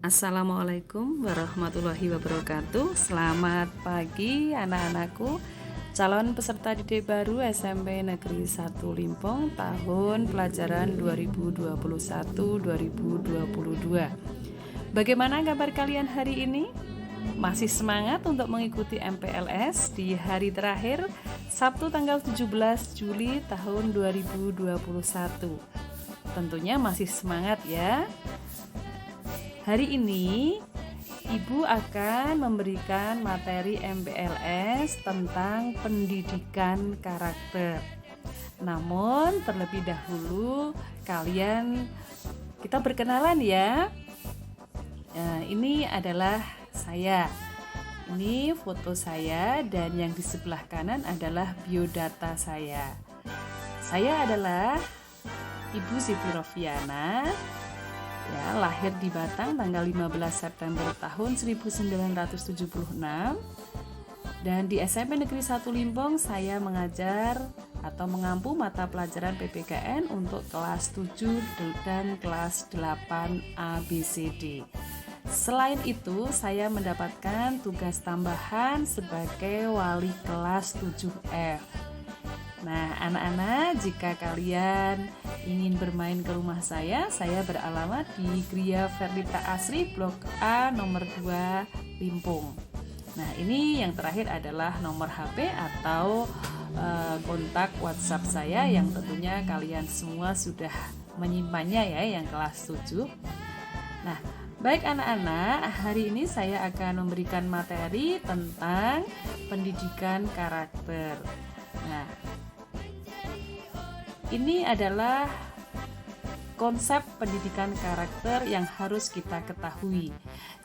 Assalamualaikum warahmatullahi wabarakatuh. Selamat pagi anak-anakku, calon peserta didik baru SMP Negeri 1 Limpong tahun pelajaran 2021-2022. Bagaimana kabar kalian hari ini? Masih semangat untuk mengikuti MPLS di hari terakhir Sabtu tanggal 17 Juli tahun 2021? Tentunya masih semangat ya. Hari ini Ibu akan memberikan materi MPLS tentang pendidikan karakter. Namun terlebih dahulu kita berkenalan ya. Ini adalah saya. Ini foto saya dan yang di sebelah kanan adalah biodata saya. Saya adalah Ibu Siti Rofiana. Ya, lahir di Batang tanggal 15 September tahun 1976 dan di SMP Negeri 1 Limpong saya mengajar atau mengampu mata pelajaran PPKN untuk kelas 7 dan kelas 8 ABCD. Selain itu, saya mendapatkan tugas tambahan sebagai wali kelas 7F. Nah, anak-anak, jika kalian ingin bermain ke rumah saya beralamat di Gria Verlita Asri Blok A nomor 2 Limpong. Nah, ini yang terakhir adalah nomor HP atau kontak WhatsApp saya yang tentunya kalian semua sudah menyimpannya ya, yang kelas 7. Nah, baik anak-anak, hari ini saya akan memberikan materi tentang pendidikan karakter. Nah, ini adalah konsep pendidikan karakter yang harus kita ketahui.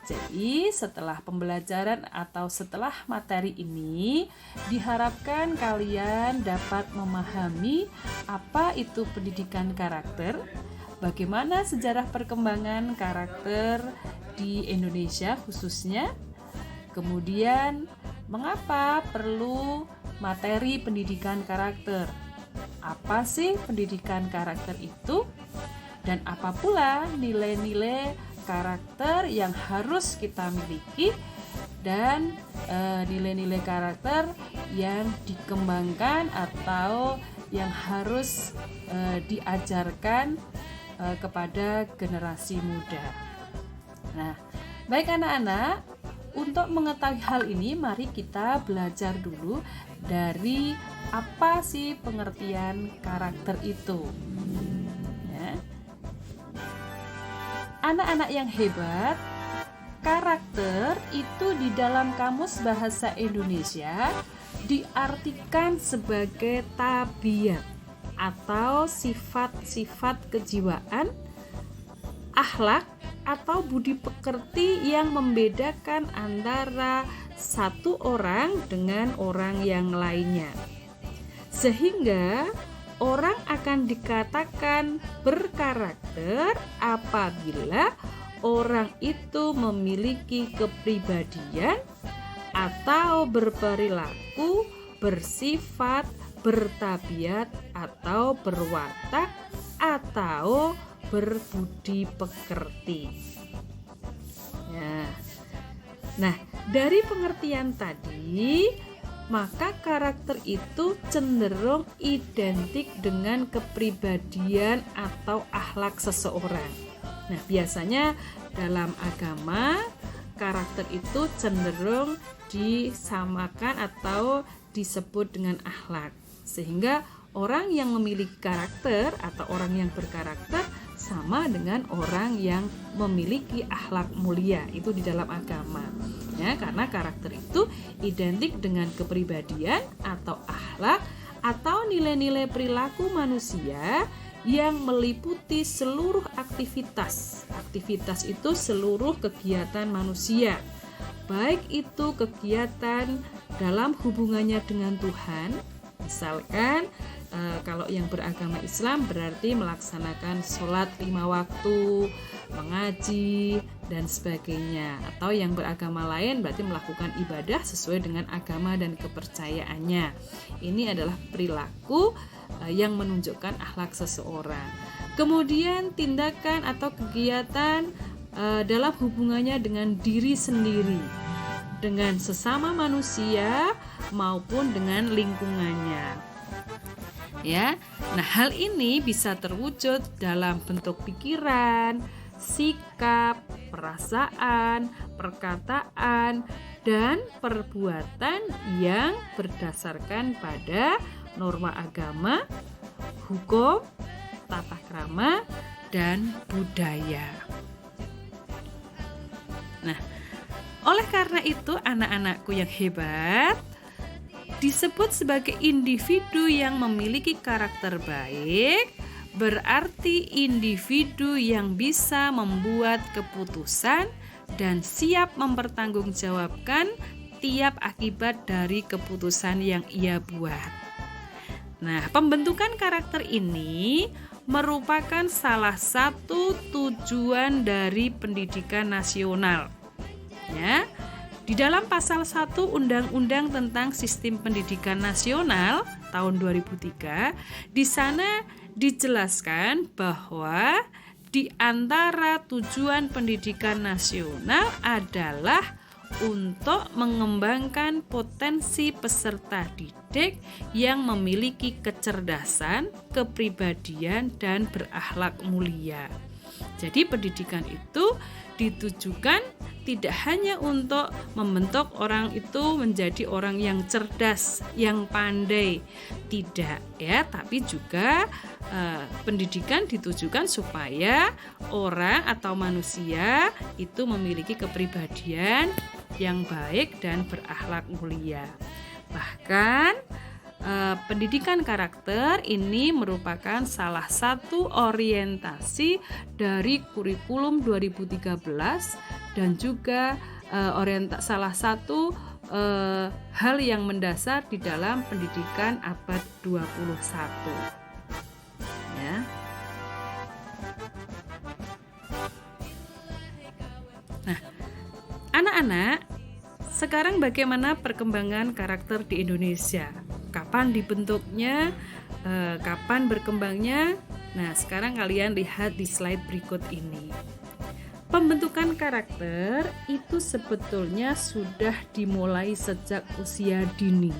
Jadi, setelah pembelajaran atau setelah materi ini, diharapkan kalian dapat memahami apa itu pendidikan karakter, bagaimana sejarah perkembangan karakter di Indonesia khususnya, kemudian mengapa perlu materi pendidikan karakter. Apa sih pendidikan karakter itu? Dan apa pula nilai-nilai karakter yang harus kita miliki dan nilai-nilai karakter yang dikembangkan atau yang harus diajarkan kepada generasi muda. Nah, baik anak-anak, untuk mengetahui hal ini mari kita belajar dulu dari apa sih pengertian karakter itu. Ya. Anak-anak yang hebat, karakter itu di dalam Kamus Bahasa Indonesia diartikan sebagai tabiat atau sifat-sifat kejiwaan, akhlak atau budi pekerti yang membedakan antara satu orang dengan orang yang lainnya. Sehingga orang akan dikatakan berkarakter apabila orang itu memiliki kepribadian atau berperilaku, bersifat, bertabiat atau berwatak atau berbudi pekerti. Ya. Nah, dari pengertian tadi, maka karakter itu cenderung identik dengan kepribadian atau akhlak seseorang. Nah, biasanya dalam agama karakter itu cenderung disamakan atau disebut dengan akhlak. Sehingga orang yang memiliki karakter atau orang yang berkarakter sama dengan orang yang memiliki akhlak mulia, itu di dalam agama. Ya, karena karakter itu identik dengan kepribadian atau akhlak atau nilai-nilai perilaku manusia yang meliputi seluruh aktivitas. Aktivitas itu seluruh kegiatan manusia, baik itu kegiatan dalam hubungannya dengan Tuhan. Misalkan kalau yang beragama Islam berarti melaksanakan sholat 5 waktu, mengaji, dan sebagainya. Atau yang beragama lain berarti melakukan ibadah sesuai dengan agama dan kepercayaannya. Ini adalah perilaku yang menunjukkan akhlak seseorang. Kemudian tindakan atau kegiatan dalam hubungannya dengan diri sendiri, dengan sesama manusia maupun dengan lingkungannya. Ya, nah hal ini bisa terwujud dalam bentuk pikiran, sikap, perasaan, perkataan, dan perbuatan yang berdasarkan pada norma agama, hukum, tata krama, dan budaya. Nah, oleh karena itu anak-anakku yang hebat disebut sebagai individu yang memiliki karakter baik, berarti individu yang bisa membuat keputusan dan siap mempertanggungjawabkan tiap akibat dari keputusan yang ia buat. Nah, pembentukan karakter ini merupakan salah satu tujuan dari pendidikan nasional. Ya, di dalam pasal 1 Undang-Undang tentang Sistem Pendidikan Nasional tahun 2003, di sana dijelaskan bahwa di antara tujuan pendidikan nasional adalah untuk mengembangkan potensi peserta didik yang memiliki kecerdasan, kepribadian, dan berakhlak mulia. Jadi pendidikan itu ditujukan tidak hanya untuk membentuk orang itu menjadi orang yang cerdas, yang pandai, tidak ya, tapi juga pendidikan ditujukan supaya orang atau manusia itu memiliki kepribadian yang baik dan berakhlak mulia. Bahkan pendidikan karakter ini merupakan salah satu orientasi dari kurikulum 2013 dan juga salah satu hal yang mendasar di dalam pendidikan abad 21. Ya. Nah, anak-anak, sekarang bagaimana perkembangan karakter di Indonesia? Kapan dibentuknya, kapan berkembangnya? Nah, sekarang kalian lihat di slide berikut ini. Pembentukan karakter itu sebetulnya sudah dimulai sejak usia dini.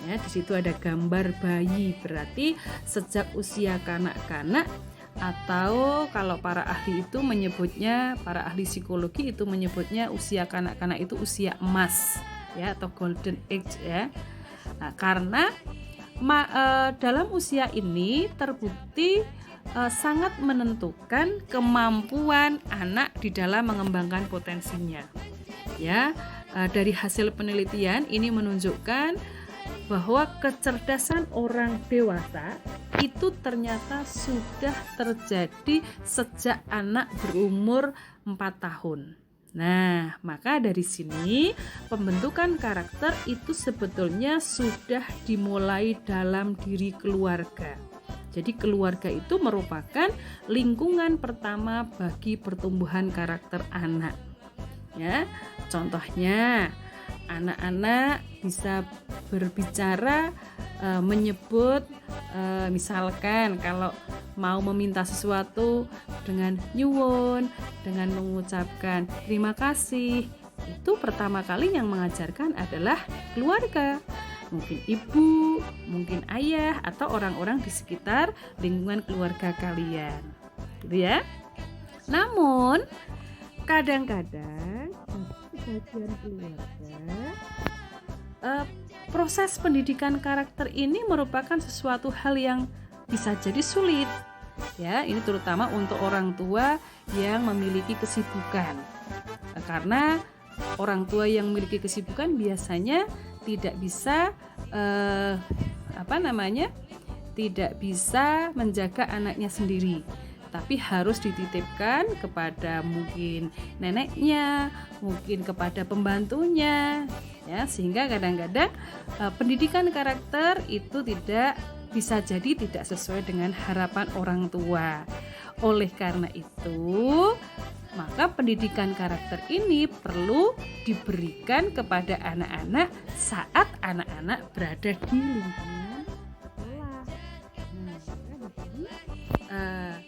Ya, di situ ada gambar bayi, berarti sejak usia kanak-kanak, atau kalau para ahli itu menyebutnya, para ahli psikologi itu menyebutnya usia kanak-kanak itu usia emas, ya, atau golden age ya. Nah, karena dalam usia ini terbukti sangat menentukan kemampuan anak di dalam mengembangkan potensinya. Ya, dari hasil penelitian ini menunjukkan bahwa kecerdasan orang dewasa itu ternyata sudah terjadi sejak anak berumur 4 tahun. Nah, maka dari sini pembentukan karakter itu sebetulnya sudah dimulai dalam diri keluarga. Jadi keluarga itu merupakan lingkungan pertama bagi pertumbuhan karakter anak. Ya, contohnya anak-anak bisa berbicara, menyebut, misalkan kalau mau meminta sesuatu dengan nyuwun, dengan mengucapkan terima kasih, itu pertama kali yang mengajarkan adalah keluarga. Mungkin ibu, mungkin ayah, atau orang-orang di sekitar lingkungan keluarga kalian, gitu ya. Namun kadang-kadang sebagian keluarga proses pendidikan karakter ini merupakan sesuatu hal yang bisa jadi sulit. Ya, ini terutama untuk orang tua yang memiliki kesibukan. Karena orang tua yang memiliki kesibukan biasanya tidak bisa tidak bisa menjaga anaknya sendiri, tapi harus dititipkan kepada mungkin neneknya, mungkin kepada pembantunya, ya, sehingga kadang-kadang pendidikan karakter itu bisa jadi tidak sesuai dengan harapan orang tua. Oleh karena itu, maka pendidikan karakter ini perlu diberikan kepada anak-anak saat anak-anak berada di lingkungan sekolah. Nah,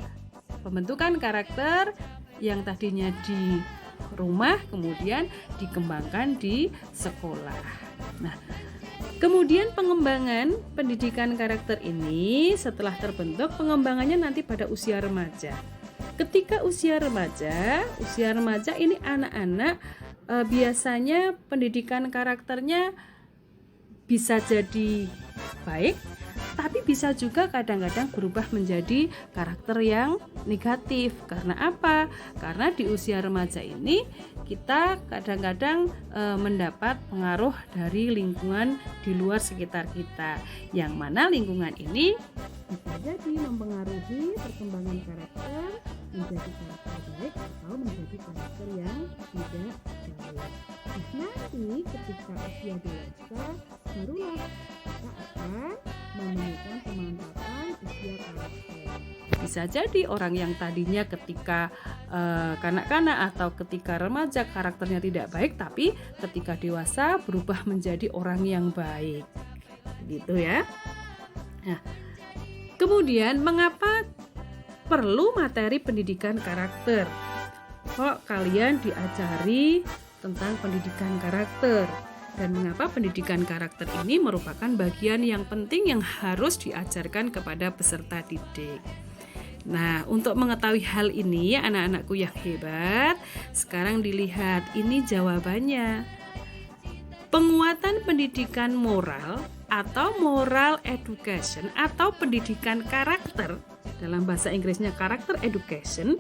pembentukan karakter yang tadinya di rumah kemudian dikembangkan di sekolah. Nah, kemudian pengembangan pendidikan karakter ini setelah terbentuk, pengembangannya nanti pada usia remaja. Ketika usia remaja ini anak-anak biasanya pendidikan karakternya bisa jadi baik, tapi bisa juga kadang-kadang berubah menjadi karakter yang negatif. Karena apa? Karena di usia remaja ini kita kadang-kadang mendapat pengaruh dari lingkungan di luar sekitar kita, yang mana lingkungan ini bisa jadi mempengaruhi perkembangan karakter menjadi karakter baik atau menjadi karakter yang tidak baik. Nah, nanti ketika usia dewasa barulah kita akan menemukan pemantapan usia karakter. Bisa jadi orang yang tadinya ketika kanak-kanak atau ketika remaja karakternya tidak baik, tapi ketika dewasa berubah menjadi orang yang baik. Gitu ya. Nah, kemudian mengapa perlu materi pendidikan karakter? Kok kalian diajari tentang pendidikan karakter? Dan mengapa pendidikan karakter ini merupakan bagian yang penting yang harus diajarkan kepada peserta didik? Nah, untuk mengetahui hal ini, anak-anakku yang hebat, sekarang dilihat ini jawabannya. Penguatan pendidikan moral atau moral education atau pendidikan karakter, dalam bahasa Inggrisnya character education,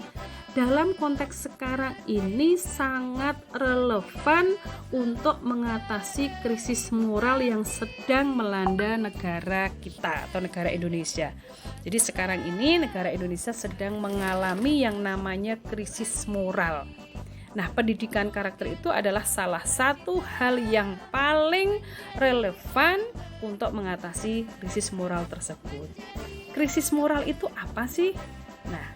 dalam konteks sekarang ini sangat relevan untuk mengatasi krisis moral yang sedang melanda negara kita atau negara Indonesia. Jadi sekarang ini negara Indonesia sedang mengalami yang namanya krisis moral. Nah, pendidikan karakter itu adalah salah satu hal yang paling relevan untuk mengatasi krisis moral tersebut. Krisis moral itu apa sih? Nah,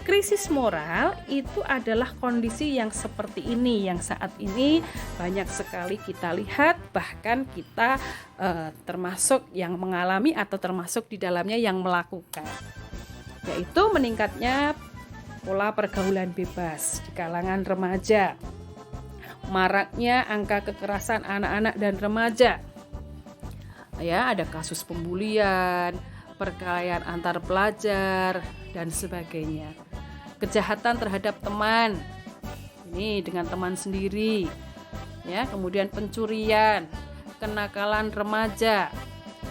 krisis moral itu adalah kondisi yang seperti ini, yang saat ini banyak sekali kita lihat, bahkan kita termasuk yang mengalami atau termasuk di dalamnya yang melakukan, yaitu meningkatnya pola pergaulan bebas di kalangan remaja, maraknya angka kekerasan anak-anak dan remaja. Ya, ada kasus pembulian, perkelahian antar pelajar dan sebagainya. Kejahatan terhadap teman, ini dengan teman sendiri, ya, kemudian pencurian, kenakalan remaja,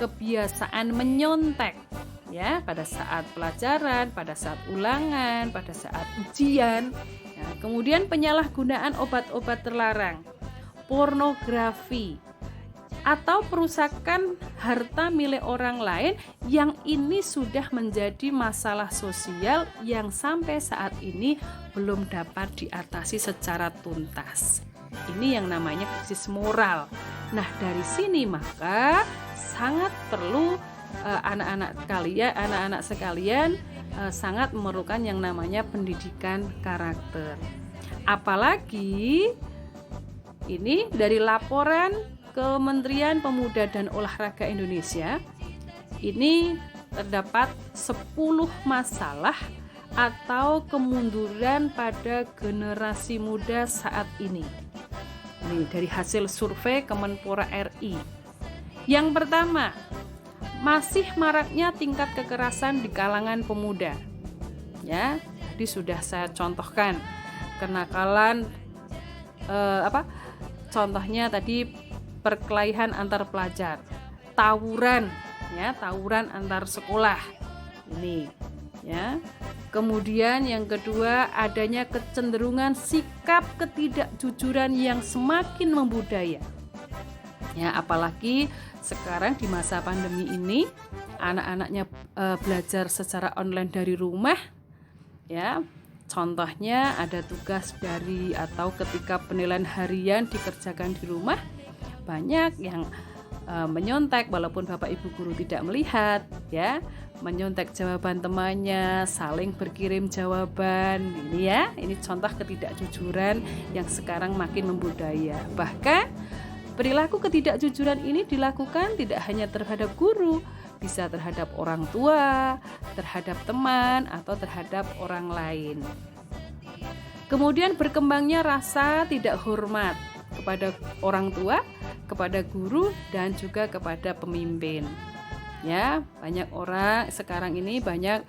kebiasaan menyontek, ya, pada saat pelajaran, pada saat ulangan, pada saat ujian, ya, kemudian penyalahgunaan obat-obat terlarang, pornografi, atau perusakan harta milik orang lain yang ini sudah menjadi masalah sosial yang sampai saat ini belum dapat diatasi secara tuntas. Ini yang namanya krisis moral. Nah, dari sini maka sangat perlu anak-anak sekalian sangat memerlukan yang namanya pendidikan karakter. Apalagi ini dari laporan Kementerian Pemuda dan Olahraga Indonesia, ini terdapat 10 masalah atau kemunduran pada generasi muda saat ini. Ini dari hasil survei Kemenpora RI. Yang pertama, masih maraknya tingkat kekerasan di kalangan pemuda. Ya, tadi sudah saya contohkan kenakalan contohnya tadi perkelahian antar pelajar, tawuran, ya, tawuran antar sekolah. Ini, ya. Kemudian yang kedua, adanya kecenderungan sikap ketidakjujuran yang semakin membudaya. Ya, apalagi sekarang di masa pandemi ini, anak-anaknya belajar secara online dari rumah, ya. Contohnya ada tugas dari atau ketika penilaian harian dikerjakan di rumah, banyak yang menyontek walaupun Bapak Ibu guru tidak melihat, ya, menyontek jawaban temannya, saling berkirim jawaban, ini ya, ini contoh ketidakjujuran yang sekarang makin membudaya. Bahkan perilaku ketidakjujuran ini dilakukan tidak hanya terhadap guru, bisa terhadap orang tua, terhadap teman, atau terhadap orang lain. Kemudian berkembangnya rasa tidak hormat kepada orang tua, kepada guru, dan juga kepada pemimpin. Ya, banyak orang sekarang ini banyak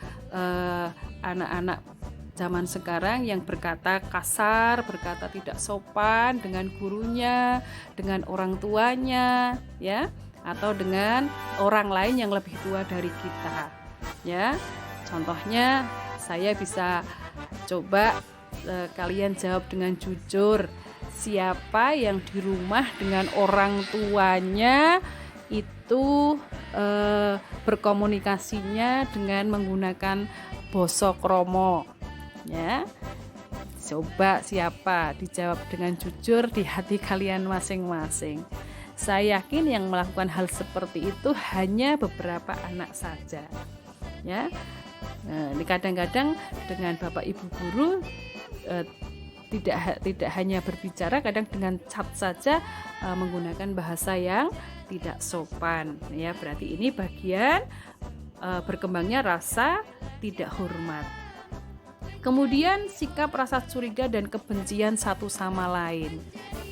anak-anak zaman sekarang yang berkata kasar, berkata tidak sopan dengan gurunya, dengan orang tuanya, ya, atau dengan orang lain yang lebih tua dari kita. Ya, contohnya saya bisa coba kalian jawab dengan jujur. Siapa yang di rumah dengan orang tuanya itu berkomunikasinya dengan menggunakan basa krama? Ya, coba siapa, dijawab dengan jujur di hati kalian masing-masing. Saya yakin yang melakukan hal seperti itu hanya beberapa anak saja. Ya, ini kadang-kadang dengan Bapak Ibu guru tidak hanya berbicara, kadang dengan cat saja menggunakan bahasa yang tidak sopan. Ya, berarti ini bagian berkembangnya rasa tidak hormat. Kemudian sikap rasa curiga dan kebencian satu sama lain.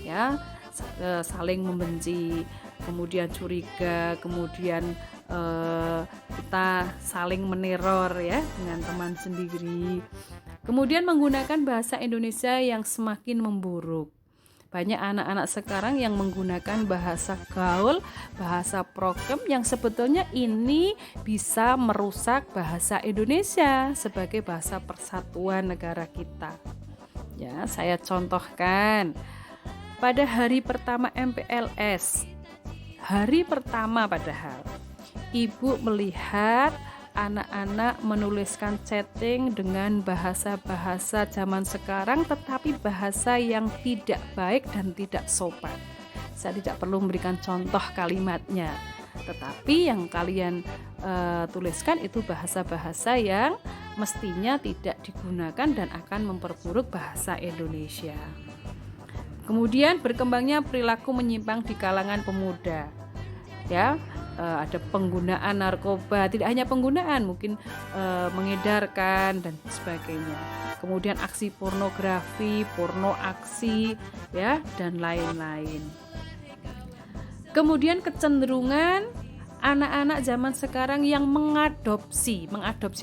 Ya, saling membenci, kemudian curiga, kemudian kita saling meneror ya dengan teman sendiri. Kemudian menggunakan bahasa Indonesia yang semakin memburuk. Banyak anak-anak sekarang yang menggunakan bahasa gaul, bahasa prokem yang sebetulnya ini bisa merusak bahasa Indonesia sebagai bahasa persatuan negara kita. Ya, saya contohkan. Pada hari pertama MPLS, hari pertama padahal, Ibu melihat anak-anak menuliskan chatting dengan bahasa-bahasa zaman sekarang, tetapi bahasa yang tidak baik dan tidak sopan. Saya tidak perlu memberikan contoh kalimatnya, tetapi yang kalian tuliskan itu bahasa-bahasa yang mestinya tidak digunakan dan akan memperburuk bahasa Indonesia. Kemudian berkembangnya perilaku menyimpang di kalangan pemuda. Ya, ada penggunaan narkoba, tidak hanya penggunaan, mungkin mengedarkan dan sebagainya. Kemudian aksi pornografi, porno aksi, ya, dan lain-lain. Kemudian kecenderungan anak-anak zaman sekarang yang mengadopsi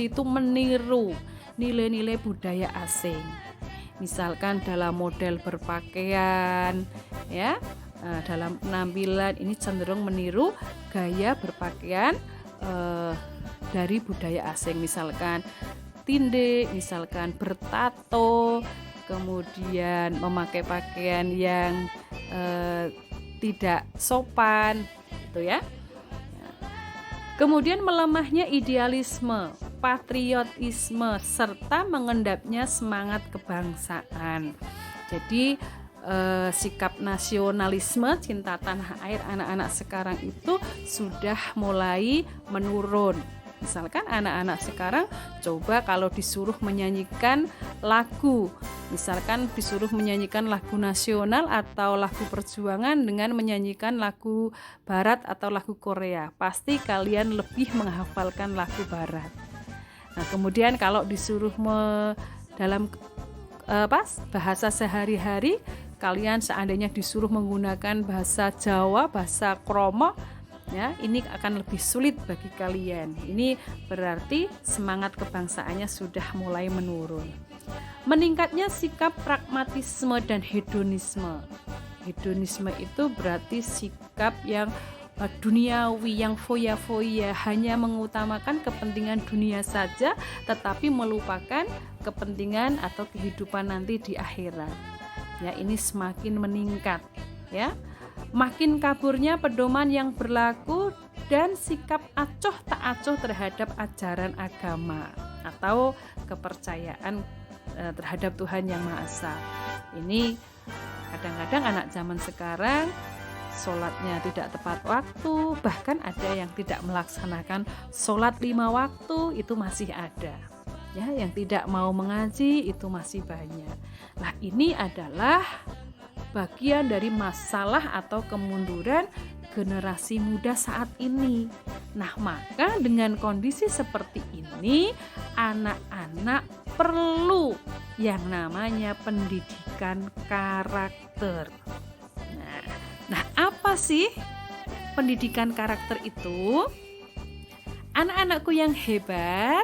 itu meniru nilai-nilai budaya asing. Misalkan dalam model berpakaian, ya, dalam penampilan ini cenderung meniru gaya berpakaian dari budaya asing, misalkan tinde, misalkan bertato, kemudian memakai pakaian yang tidak sopan, gitu ya. Kemudian melemahnya idealisme, patriotisme, serta mengendapnya semangat kebangsaan. Jadi sikap nasionalisme, cinta tanah air anak-anak sekarang itu sudah mulai menurun. Misalkan anak-anak sekarang coba kalau disuruh menyanyikan lagu, misalkan disuruh menyanyikan lagu nasional atau lagu perjuangan dengan menyanyikan lagu barat atau lagu Korea, pasti kalian lebih menghafalkan lagu barat. Nah, kemudian kalau disuruh dalam bahasa sehari-hari, kalian seandainya disuruh menggunakan bahasa Jawa, bahasa Kromo, ya, ini akan lebih sulit bagi kalian. Ini berarti semangat kebangsaannya sudah mulai menurun. Meningkatnya sikap pragmatisme dan hedonisme. Hedonisme itu berarti sikap yang duniawi, yang foya-foya, hanya mengutamakan kepentingan dunia saja, tetapi melupakan kepentingan atau kehidupan nanti di akhirat. Ya, ini semakin meningkat, ya. Makin kaburnya pedoman yang berlaku dan sikap acuh tak acuh terhadap ajaran agama atau kepercayaan terhadap Tuhan Yang Maha Esa. Ini kadang-kadang anak zaman sekarang sholatnya tidak tepat waktu, bahkan ada yang tidak melaksanakan sholat 5 waktu, itu masih ada. Ya, yang tidak mau mengaji itu masih banyak. Nah, ini adalah bagian dari masalah atau kemunduran generasi muda saat ini. Nah, maka dengan kondisi seperti ini, anak-anak perlu yang namanya pendidikan karakter. Nah, apa sih pendidikan karakter itu? Anak-anakku yang hebat,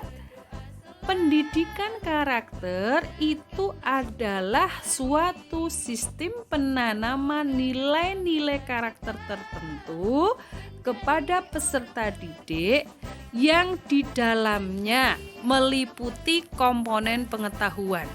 pendidikan karakter itu adalah suatu sistem penanaman nilai-nilai karakter tertentu kepada peserta didik yang di dalamnya meliputi komponen pengetahuan.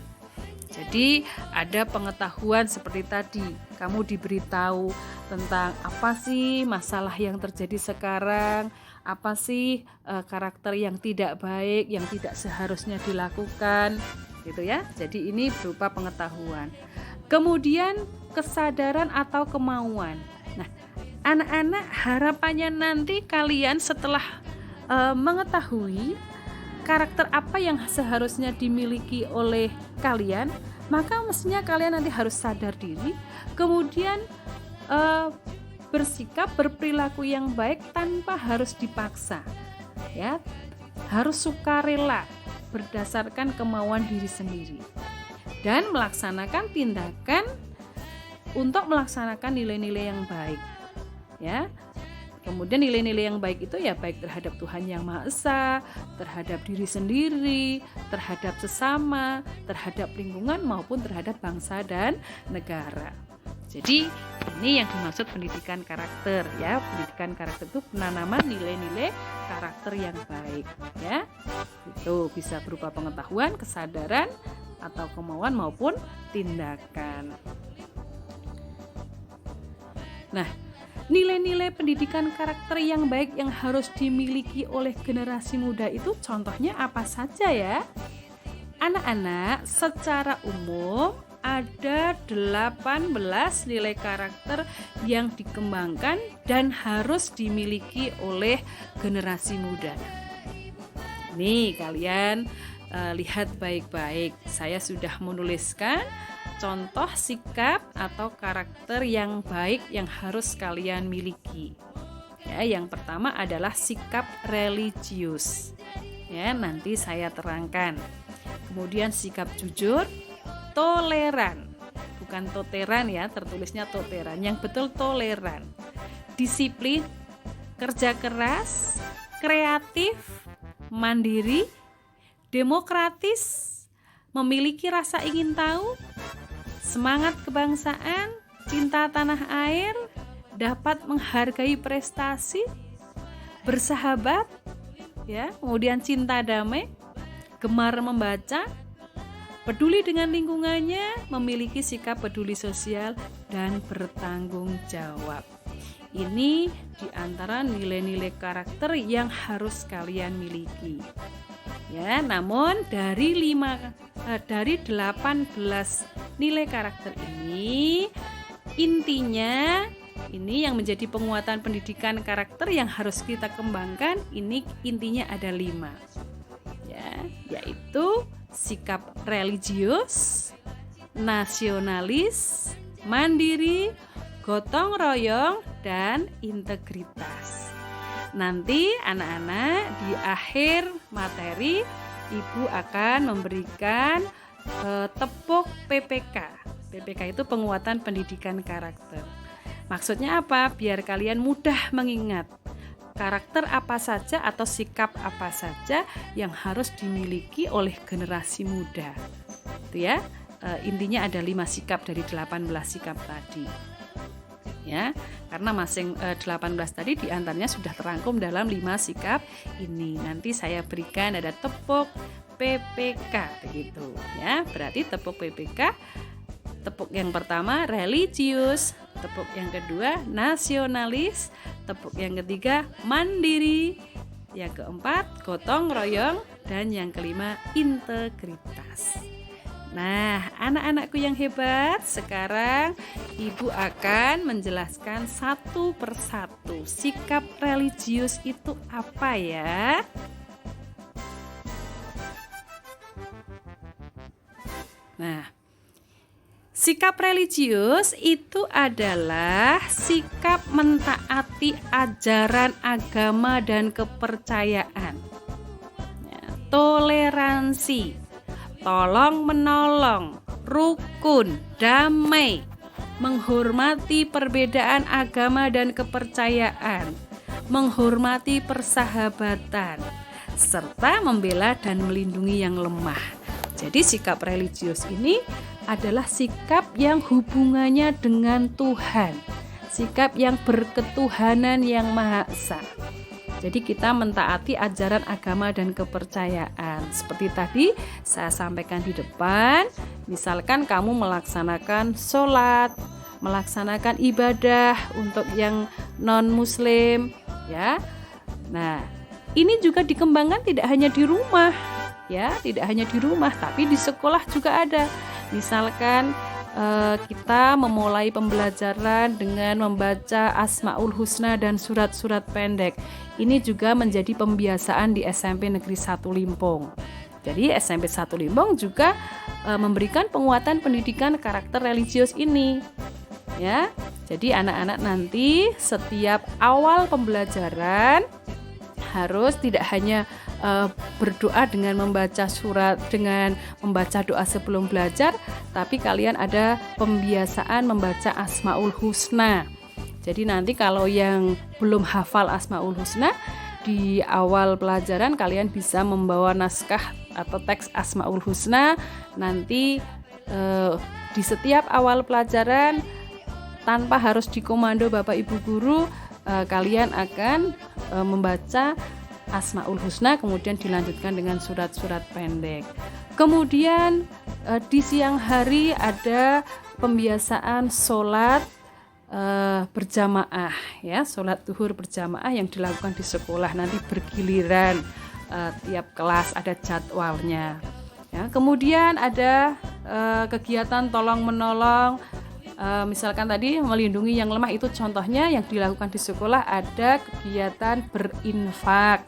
Jadi ada pengetahuan seperti tadi, kamu diberitahu tentang apa sih masalah yang terjadi sekarang, apa sih karakter yang tidak baik, yang tidak seharusnya dilakukan, gitu ya. Jadi ini berupa pengetahuan. Kemudian kesadaran atau kemauan. Nah, anak-anak harapannya nanti kalian setelah mengetahui karakter apa yang seharusnya dimiliki oleh kalian, maka mestinya kalian nanti harus sadar diri, kemudian bersikap, berperilaku yang baik tanpa harus dipaksa, ya, harus sukarela berdasarkan kemauan diri sendiri dan melaksanakan tindakan untuk melaksanakan nilai-nilai yang baik, ya. Kemudian nilai-nilai yang baik itu ya baik terhadap Tuhan Yang Maha Esa, terhadap diri sendiri, terhadap sesama, terhadap lingkungan maupun terhadap bangsa dan negara. Jadi ini yang dimaksud pendidikan karakter, ya. Pendidikan karakter itu penanaman nilai-nilai karakter yang baik, ya. Itu bisa berupa pengetahuan, kesadaran atau kemauan maupun tindakan. Nah, nilai-nilai pendidikan karakter yang baik yang harus dimiliki oleh generasi muda itu contohnya apa saja ya? Anak-anak, secara umum ada 18 nilai karakter yang dikembangkan dan harus dimiliki oleh generasi muda. Nih kalian lihat baik-baik, saya sudah menuliskan contoh sikap atau karakter yang baik yang harus kalian miliki. Ya, yang pertama adalah sikap religius. Ya, nanti saya terangkan. Kemudian sikap jujur, toleran. Bukan toteran ya, tertulisnya toleran. Yang betul toleran. Disiplin, kerja keras, kreatif, mandiri, demokratis, memiliki rasa ingin tahu, semangat kebangsaan, cinta tanah air, dapat menghargai prestasi, bersahabat, ya, kemudian cinta damai, gemar membaca, peduli dengan lingkungannya, memiliki sikap peduli sosial dan bertanggung jawab. Ini di antara nilai-nilai karakter yang harus kalian miliki. Ya, namun dari 18 nilai karakter ini, intinya ini yang menjadi penguatan pendidikan karakter yang harus kita kembangkan, ini intinya ada 5. Ya, yaitu sikap religius, nasionalis, mandiri, gotong royong, dan integritas. Nanti anak-anak di akhir materi Ibu akan memberikan tepuk PPK. PPK itu penguatan pendidikan karakter. Maksudnya apa? Biar kalian mudah mengingat karakter apa saja atau sikap apa saja yang harus dimiliki oleh generasi muda. Itu ya. Intinya ada 5 sikap dari 18 sikap tadi. Ya, karena masing 18 tadi diantaranya sudah terangkum dalam 5 sikap ini. Nanti saya berikan ada tepuk PPK begitu ya. Berarti tepuk PPK, tepuk yang pertama religius, tepuk yang kedua nasionalis, tepuk yang ketiga mandiri, yang keempat gotong royong, dan yang kelima integritas. Nah, anak-anakku yang hebat, sekarang Ibu akan menjelaskan satu persatu sikap religius itu apa ya? Nah, sikap religius itu adalah sikap mentaati ajaran agama dan kepercayaan. Ya, toleransi, tolong menolong, rukun, damai, menghormati perbedaan agama dan kepercayaan, menghormati persahabatan, serta membela dan melindungi yang lemah. Jadi sikap religius ini adalah sikap yang hubungannya dengan Tuhan, sikap yang berketuhanan yang Maha Esa. Jadi kita mentaati ajaran agama dan kepercayaan. Seperti tadi saya sampaikan di depan, misalkan kamu melaksanakan sholat, melaksanakan ibadah untuk yang non-muslim, ya. Nah, ini juga dikembangkan tidak hanya di rumah, ya, tidak hanya di rumah, tapi di sekolah juga ada. Misalkan kita memulai pembelajaran dengan membaca Asmaul Husna dan surat-surat pendek. Ini juga menjadi pembiasaan di SMP Negeri 1 Limpung. Jadi SMP 1 Limpung juga memberikan penguatan pendidikan karakter religius ini. Ya, jadi anak-anak nanti setiap awal pembelajaran harus tidak hanya berdoa dengan membaca surat, dengan membaca doa sebelum belajar, tapi kalian ada pembiasaan membaca Asmaul Husna. Jadi nanti kalau yang belum hafal Asmaul Husna, di awal pelajaran kalian bisa membawa naskah atau teks Asmaul Husna. Nanti di setiap awal pelajaran tanpa harus dikomando Bapak Ibu guru, kalian akan membaca Asmaul Husna, kemudian dilanjutkan dengan surat-surat pendek. Kemudian di siang hari ada pembiasaan sholat berjamaah, ya, sholat zuhur berjamaah yang dilakukan di sekolah. Nanti bergiliran, tiap kelas ada jadwalnya. Ya, kemudian ada kegiatan tolong menolong. Misalkan tadi melindungi yang lemah, itu contohnya yang dilakukan di sekolah. Ada kegiatan berinfak,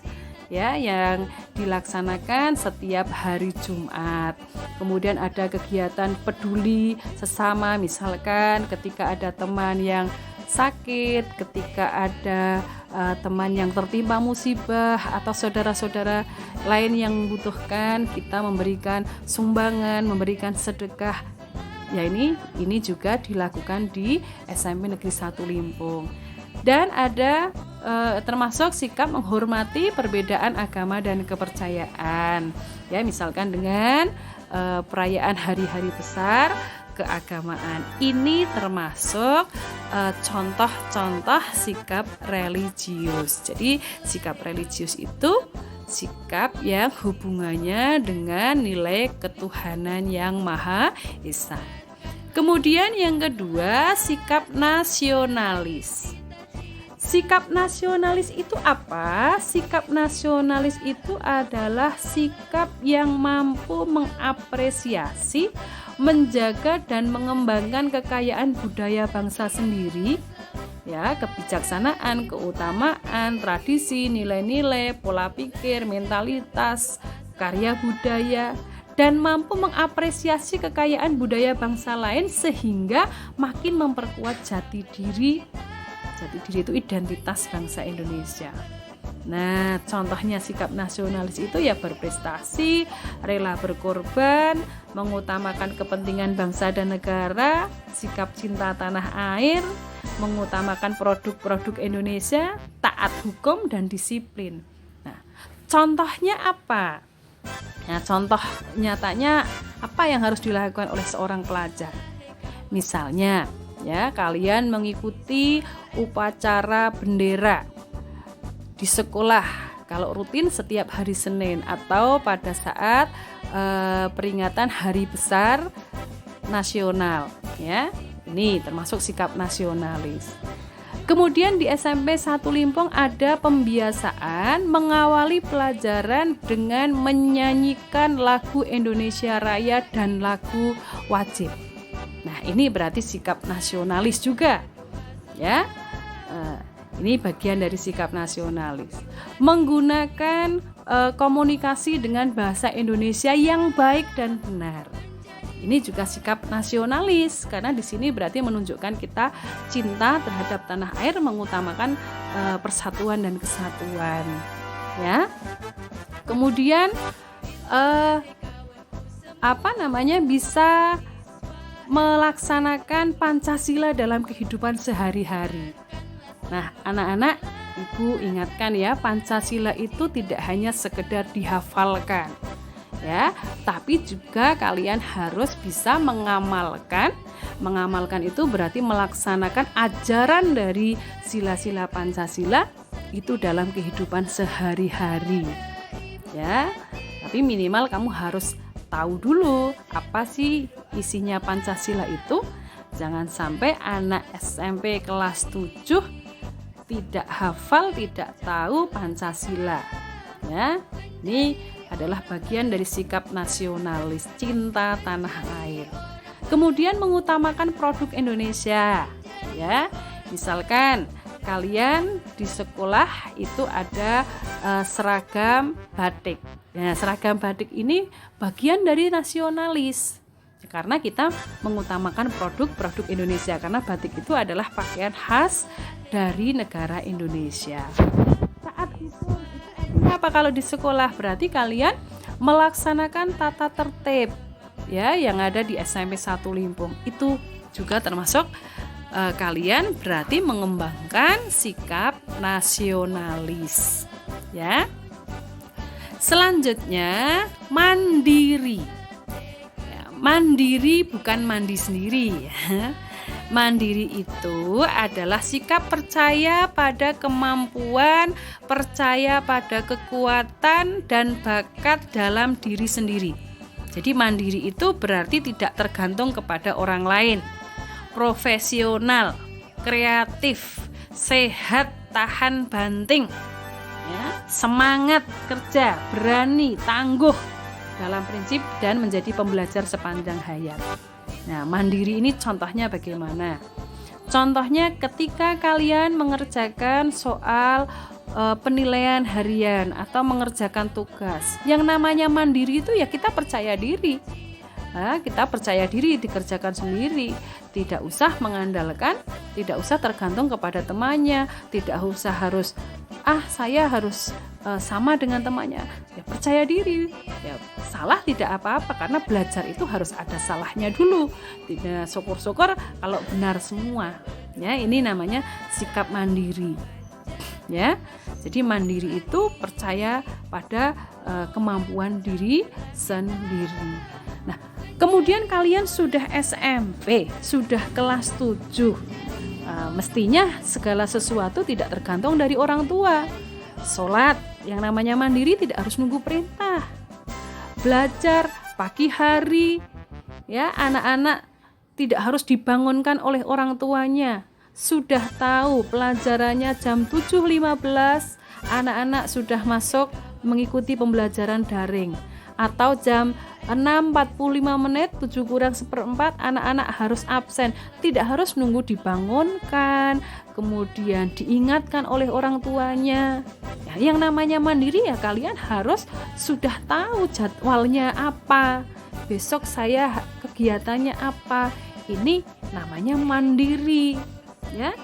ya, yang dilaksanakan setiap hari Jumat. Kemudian ada kegiatan peduli sesama, misalkan ketika ada teman yang sakit, ketika ada teman yang tertimpa musibah atau saudara-saudara lain yang membutuhkan, kita memberikan sumbangan, memberikan sedekah. Ya, ini juga dilakukan di SMP Negeri 1 Limpung. Dan ada termasuk sikap menghormati perbedaan agama dan kepercayaan. Ya, misalkan dengan perayaan hari-hari besar keagamaan. Ini termasuk contoh-contoh sikap religius. Jadi sikap religius itu sikap yang hubungannya dengan nilai ketuhanan yang Maha Esa. Kemudian yang kedua, sikap nasionalis. Sikap nasionalis itu apa? Sikap nasionalis itu adalah sikap yang mampu mengapresiasi, menjaga dan mengembangkan kekayaan budaya bangsa sendiri, ya, kebijaksanaan, keutamaan, tradisi, nilai-nilai, pola pikir, mentalitas, karya budaya, dan mampu mengapresiasi kekayaan budaya bangsa lain sehingga makin memperkuat jati diri. Jati diri itu identitas bangsa Indonesia. Nah, contohnya sikap nasionalis itu ya berprestasi, rela berkorban, mengutamakan kepentingan bangsa dan negara, sikap cinta tanah air, mengutamakan produk-produk Indonesia, taat hukum dan disiplin. Nah, contohnya apa? Nah, contoh nyatanya apa yang harus dilakukan oleh seorang pelajar? Misalnya, ya, kalian mengikuti upacara bendera di sekolah kalau rutin setiap hari Senin atau pada saat peringatan hari besar nasional, ya. Ini termasuk sikap nasionalis. Kemudian di SMP 1 Limpung ada pembiasaan mengawali pelajaran dengan menyanyikan lagu Indonesia Raya dan lagu wajib. Nah, ini berarti sikap nasionalis juga, ya. Ini bagian dari sikap nasionalis. Menggunakan komunikasi dengan bahasa Indonesia yang baik dan benar. Ini juga sikap nasionalis karena di sini berarti menunjukkan kita cinta terhadap tanah air, mengutamakan persatuan dan kesatuan, ya. Kemudian bisa melaksanakan Pancasila dalam kehidupan sehari-hari. Nah, anak-anak, Ibu ingatkan ya, Pancasila itu tidak hanya sekedar dihafalkan, ya, tapi juga kalian harus bisa mengamalkan. Mengamalkan itu berarti melaksanakan ajaran dari sila-sila Pancasila itu dalam kehidupan sehari-hari, ya. Tapi minimal kamu harus tahu dulu apa sih isinya Pancasila itu. Jangan sampai anak SMP kelas 7 tidak hafal, tidak tahu Pancasila. Ya, ini adalah bagian dari sikap nasionalis, cinta tanah air. Kemudian mengutamakan produk Indonesia. Ya, misalkan kalian di sekolah itu ada seragam batik. Nah, seragam batik ini bagian dari nasionalis. Karena kita mengutamakan produk-produk Indonesia, karena batik itu adalah pakaian khas dari negara Indonesia. Saat itu apa kalau di sekolah? Berarti kalian melaksanakan tata tertib, ya, yang ada di SMP 1 Limpung. Itu juga termasuk kalian berarti mengembangkan sikap nasionalis, ya. Selanjutnya mandiri. Mandiri bukan mandi sendiri, ya. Mandiri itu adalah sikap percaya pada kemampuan, percaya pada kekuatan dan bakat dalam diri sendiri. Jadi mandiri itu berarti tidak tergantung kepada orang lain. Profesional, kreatif, sehat, tahan banting, ya, semangat kerja, berani, tangguh dalam prinsip dan menjadi pembelajar sepanjang hayat. Nah, mandiri ini contohnya bagaimana? Contohnya ketika kalian mengerjakan soal penilaian harian atau mengerjakan tugas. Yang namanya mandiri itu ya kita percaya diri. Nah, kita percaya diri dikerjakan sendiri, tidak usah mengandalkan, tidak usah tergantung kepada temannya, tidak usah harus saya harus sama dengan temannya. Ya percaya diri. Ya salah tidak apa-apa, karena belajar itu harus ada salahnya dulu. Tidak, syukur-syukur kalau benar semua. Ya, ini namanya sikap mandiri. Ya. Jadi mandiri itu percaya pada kemampuan diri sendiri. Nah, kemudian kalian sudah SMP, sudah kelas 7. Mestinya segala sesuatu tidak tergantung dari orang tua. Sholat, yang namanya mandiri tidak harus nunggu perintah. Belajar pagi hari, ya, anak-anak tidak harus dibangunkan oleh orang tuanya. Sudah tahu pelajarannya jam 7.15, anak-anak sudah masuk mengikuti pembelajaran daring. Atau jam 6.45, 7 kurang 1/4, anak-anak harus absen. Tidak harus nunggu dibangunkan, kemudian diingatkan oleh orang tuanya. Ya, yang namanya mandiri ya kalian harus sudah tahu jadwalnya apa. Besok saya kegiatannya apa. Ini namanya mandiri. Ya.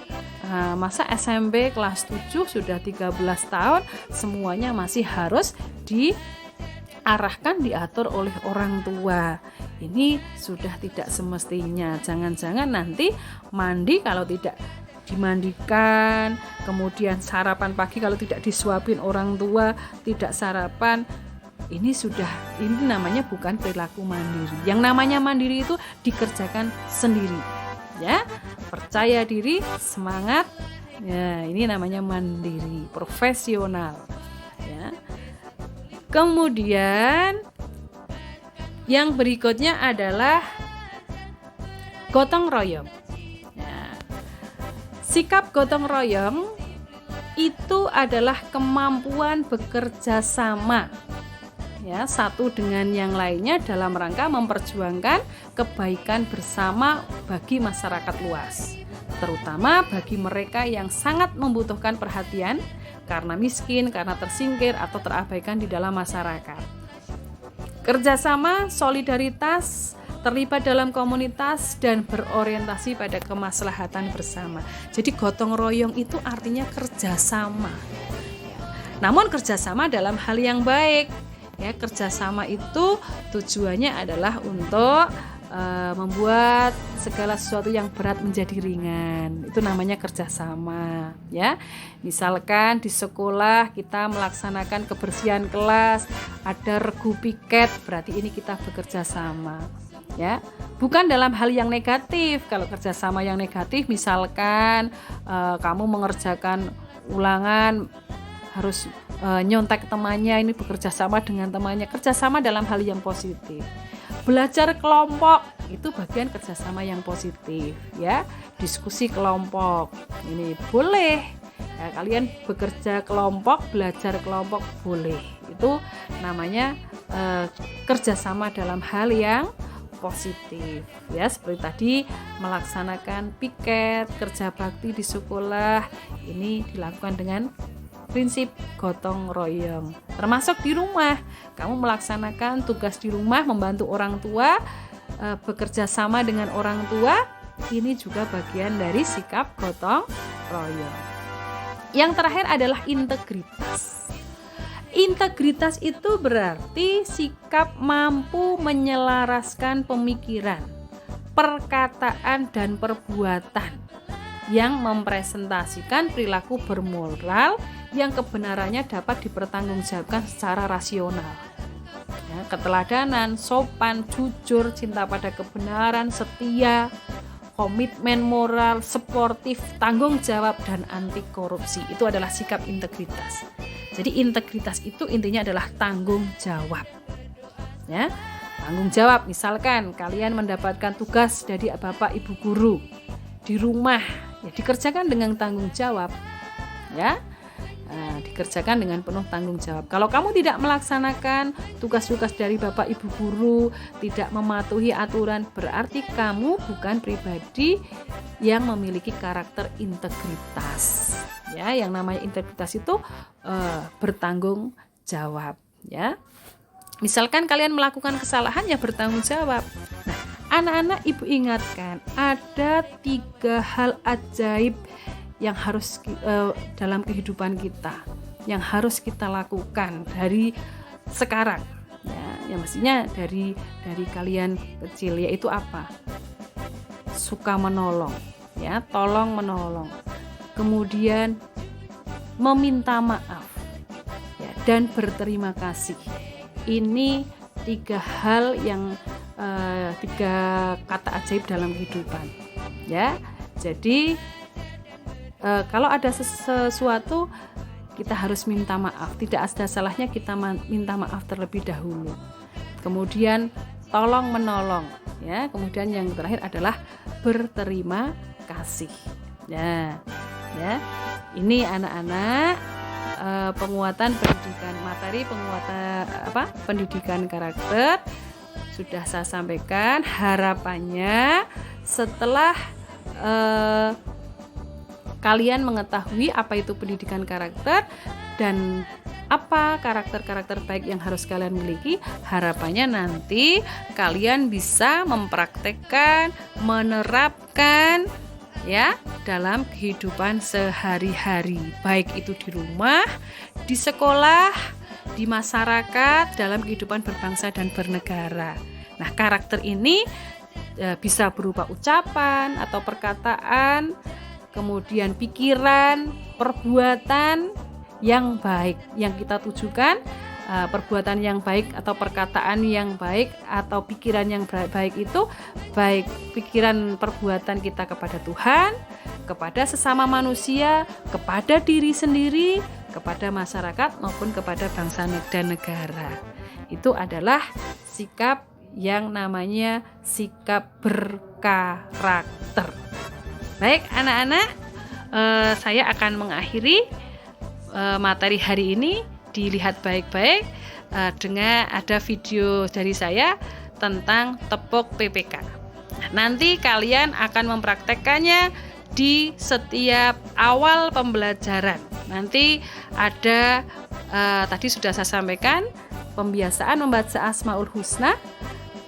Masa SMP kelas 7 sudah 13 tahun semuanya masih harus diarahkan, diatur oleh orang tua. Ini sudah tidak semestinya. Jangan-jangan nanti mandi kalau tidak dimandikan, kemudian sarapan pagi kalau tidak disuapin orang tua, tidak sarapan. Ini namanya bukan perilaku mandiri. Yang namanya mandiri itu dikerjakan sendiri. Ya, percaya diri, semangat. Ya, ini namanya mandiri, profesional. Ya. Kemudian yang berikutnya adalah gotong royong. Ya. Sikap gotong royong itu adalah kemampuan bekerja sama, ya, satu dengan yang lainnya dalam rangka memperjuangkan kebaikan bersama bagi masyarakat luas, terutama bagi mereka yang sangat membutuhkan perhatian karena miskin, karena tersingkir atau terabaikan di dalam masyarakat. Kerjasama, solidaritas, terlibat dalam komunitas dan berorientasi pada kemaslahatan bersama. Jadi gotong royong itu artinya kerjasama. Namun kerjasama dalam hal yang baik. Ya, kerjasama itu tujuannya adalah untuk membuat segala sesuatu yang berat menjadi ringan. Itu namanya kerjasama, ya. Misalkan di sekolah kita melaksanakan kebersihan kelas, ada regu piket, berarti ini kita bekerja sama, ya. Bukan dalam hal yang negatif. Kalau kerjasama yang negatif, misalkan kamu mengerjakan ulangan harus nyontek temannya, ini bekerja sama dengan temannya. Kerjasama dalam hal yang positif. Belajar kelompok itu bagian kerjasama yang positif, ya. Diskusi kelompok ini boleh, ya, kalian bekerja kelompok, belajar kelompok boleh. Itu namanya kerjasama dalam hal yang positif, ya. Seperti tadi melaksanakan piket, kerja bakti di sekolah, ini dilakukan dengan prinsip gotong royong. Termasuk di rumah, kamu melaksanakan tugas di rumah, membantu orang tua, bekerja sama dengan orang tua, ini juga bagian dari sikap gotong royong. Yang terakhir adalah integritas. Integritas itu berarti sikap mampu menyelaraskan pemikiran, perkataan, dan perbuatan yang mempresentasikan perilaku bermoral yang kebenarannya dapat dipertanggungjawabkan secara rasional. Ya, keteladanan, sopan, jujur, cinta pada kebenaran, setia, komitmen moral, sportif, tanggung jawab, dan anti korupsi. Itu adalah sikap integritas. Jadi integritas itu intinya adalah tanggung jawab. Ya, tanggung jawab. Misalkan kalian mendapatkan tugas dari Bapak Ibu guru di rumah, ya dikerjakan dengan tanggung jawab, ya. Dikerjakan dengan penuh tanggung jawab. Kalau kamu tidak melaksanakan tugas-tugas dari Bapak Ibu guru, tidak mematuhi aturan, berarti kamu bukan pribadi yang memiliki karakter integritas. Ya, yang namanya integritas itu bertanggung jawab, ya. Misalkan kalian melakukan kesalahan, ya bertanggung jawab. Nah, anak-anak, ibu ingatkan, ada 3 hal ajaib yang harus dalam kehidupan kita, yang harus kita lakukan dari sekarang, ya mestinya dari kalian kecil, yaitu apa? Suka menolong, ya, tolong menolong, kemudian meminta maaf, ya, dan berterima kasih. Ini 3 hal yang 3 kata ajaib dalam kehidupan, ya. Jadi kalau ada sesuatu, kita harus minta maaf. Tidak ada salahnya kita minta maaf terlebih dahulu. Kemudian tolong menolong, ya. Kemudian yang terakhir adalah berterima kasih. Ya. Ini anak-anak penguatan pendidikan, materi penguatan pendidikan karakter sudah saya sampaikan. Harapannya setelah kalian mengetahui apa itu pendidikan karakter dan apa karakter-karakter baik yang harus kalian miliki, harapannya nanti kalian bisa mempraktekkan, menerapkan, ya, dalam kehidupan sehari-hari, baik itu di rumah, di sekolah, di masyarakat, dalam kehidupan berbangsa dan bernegara. Nah, karakter ini bisa berupa ucapan atau perkataan, kemudian pikiran, perbuatan yang baik yang kita tujukan, perbuatan yang baik atau perkataan yang baik atau pikiran yang baik itu baik pikiran perbuatan kita kepada Tuhan, kepada sesama manusia, kepada diri sendiri, kepada masyarakat maupun kepada bangsa dan negara. Itu adalah sikap yang namanya sikap berkarakter. Baik anak-anak, saya akan mengakhiri materi hari ini. Dilihat baik-baik dengan ada video dari saya tentang tepuk PPK. Nanti kalian akan mempraktekkannya di setiap awal pembelajaran. Nanti ada tadi sudah saya sampaikan pembiasaan membaca Asmaul Husna,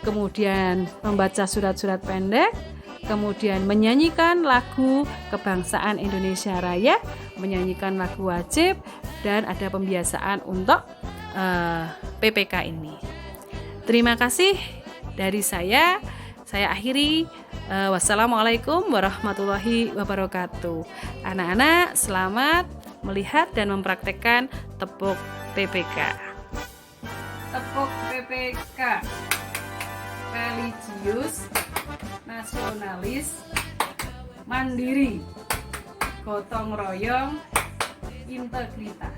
kemudian membaca surat-surat pendek, kemudian menyanyikan lagu kebangsaan Indonesia Raya, menyanyikan lagu wajib, dan ada pembiasaan untuk PPK ini. Terima kasih dari saya akhiri. Wassalamualaikum warahmatullahi wabarakatuh. Anak-anak, selamat melihat dan mempraktekkan tepuk PPK. Tepuk PPK. Religius, nasionalis, mandiri, gotong royong, integritas.